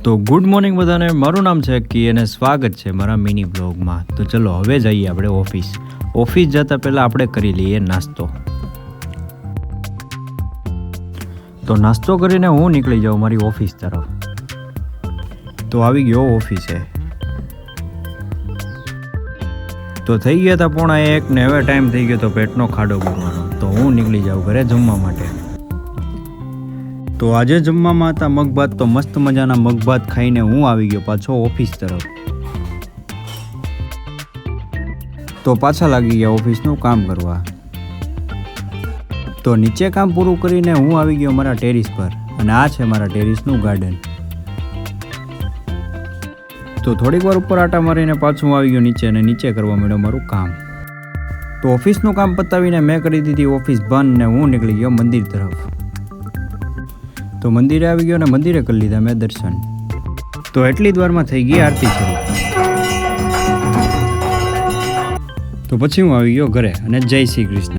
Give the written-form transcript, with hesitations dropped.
તો good morning બધાને, મારું નામ છે કી અને સ્વાગત છે મારા મિની બ્લોગમાં. તો ચલો હવે જઈએ આપણે ઓફિસ જતાં પહેલાં આપણે કરી લઈએ નાસ્તો. તો નાસ્તો કરીને હું નીકળી જાઉં મારી ઓફિસ તરફ. તો આવી ગયો ઓફિસે. તો થઈ ગયા હતા 1:30 ને હવે ટાઈમ થઈ ગયો તો પેટનો ખાડો પૂરવાનો. તો હું નીકળી જાઉં ઘરે જમવા માટે. તો આજે જમવામાં હતા મગભાત. તો મસ્ત મજાના મગભાત ખાઈને હું આવી ગયો પાછો ઓફિસ તરફ. તો પાછા લાગી ગયા ઓફિસનું કામ કરવા. તો નીચે કામ પૂરું કરીને હું આવી ગયો મારા ટેરિસ પર, અને આ છે મારા ટેરિસનું ગાર્ડન. તો થોડીક વાર ઉપર આટા મારીને પાછું આવી ગયો નીચે, અને નીચે કરવા માંડ્યો મારું કામ. તો ઓફિસનું કામ પતાવીને મેં કરી દીધી ઓફિસ બંધ, ને હું નીકળી ગયો મંદિર તરફ. તો મંદિરે આવી ગયો અને મંદિરે કરી લીધા મેં દર્શન. તો એટલી જ વારમાં થઈ ગઈ આરતી શરૂ. તો પછી હું આવી ગયો ઘરે, અને જય શ્રી કૃષ્ણ.